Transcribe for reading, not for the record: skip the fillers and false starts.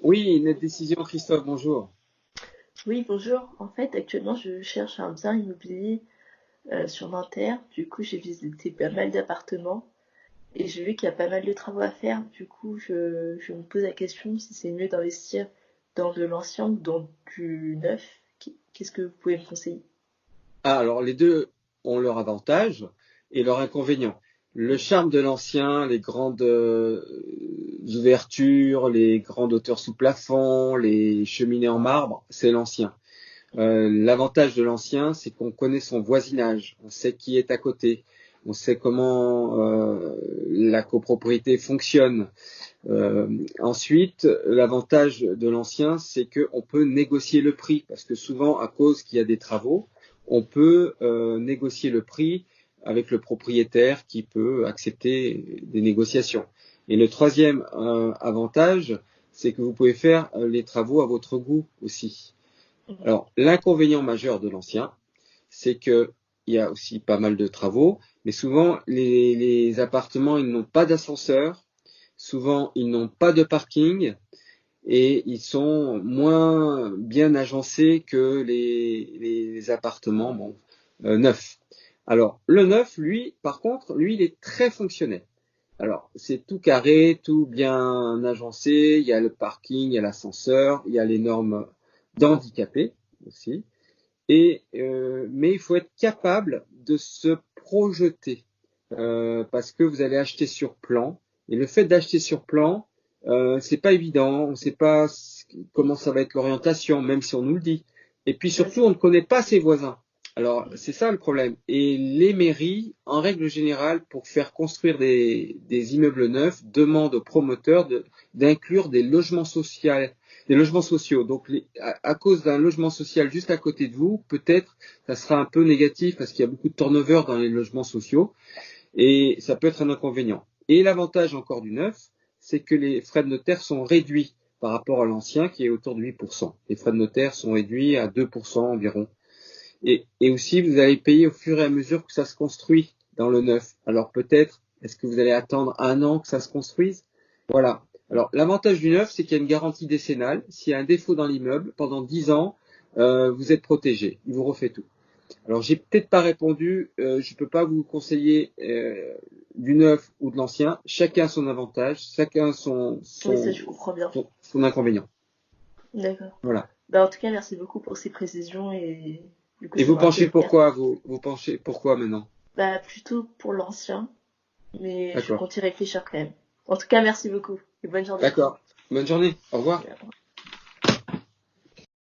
Oui, Net Décision, Christophe, bonjour. Oui, bonjour. En fait, actuellement, je cherche un bien immobilier sur Nanterre. Du coup, j'ai visité pas mal d'appartements et j'ai vu qu'il y a pas mal de travaux à faire. Du coup, je me pose la question si c'est mieux d'investir dans de l'ancien ou dans du neuf. Qu'est-ce que vous pouvez me conseiller? Ah, alors les deux ont leur avantage et leur inconvénient. Le charme de l'ancien, les grandes ouvertures, les grandes hauteurs sous plafond, les cheminées en marbre, c'est l'ancien. L'avantage de l'ancien, c'est qu'on connaît son voisinage, on sait qui est à côté, on sait comment la copropriété fonctionne. Ensuite, l'avantage de l'ancien, c'est qu'on peut négocier le prix, parce que souvent, à cause qu'il y a des travaux, on peut négocier le prix avec le propriétaire qui peut accepter des négociations. Et le troisième avantage, c'est que vous pouvez faire les travaux à votre goût aussi. Alors, l'inconvénient majeur de l'ancien, c'est que il y a aussi pas mal de travaux, mais souvent les appartements ils n'ont pas d'ascenseur, souvent ils n'ont pas de parking et ils sont moins bien agencés que les appartements neufs. Alors le neuf, lui, par contre, lui il est très fonctionnel. Alors c'est tout carré, tout bien agencé, il y a le parking, il y a l'ascenseur, il y a les normes d'handicapés aussi. Mais il faut être capable de se projeter parce que vous allez acheter sur plan. Et le fait d'acheter sur plan, c'est pas évident. On ne sait pas comment ça va être l'orientation, même si on nous le dit. Et puis Ouais, surtout, c'est on ne connaît pas ses voisins. Alors c'est ça le problème. Et les mairies, en règle générale, pour faire construire des immeubles neufs, demandent aux promoteurs d'inclure des logements sociaux. Donc, à cause d'un logement social juste à côté de vous, peut-être, ça sera un peu négatif parce qu'il y a beaucoup de turnover dans les logements sociaux et ça peut être un inconvénient. Et l'avantage encore du neuf, c'est que les frais de notaire sont réduits par rapport à l'ancien qui est autour de 8%. Les frais de notaire sont réduits à 2% environ. Et aussi, vous allez payer au fur et à mesure que ça se construit dans le neuf. Alors peut-être, est-ce que vous allez attendre un an que ça se construise? Voilà. Alors l'avantage du neuf, c'est qu'il y a une garantie décennale. S'il y a un défaut dans l'immeuble, pendant 10 ans, vous êtes protégé. Il vous refait tout. Alors j'ai peut-être pas répondu. Je peux pas vous conseiller du neuf ou de l'ancien. Chacun son avantage, chacun oui, ça, je comprends bien. son inconvénient. D'accord. Voilà. Bah, en tout cas, merci beaucoup pour ces précisions et du coup, Et ça vous m'a un peu penchez éclairé. pourquoi vous penchez pourquoi maintenant? Bah, plutôt pour l'ancien, mais je D'accord. compte y réfléchir quand même. En tout cas, merci beaucoup et bonne journée. D'accord. Bonne journée. Au revoir.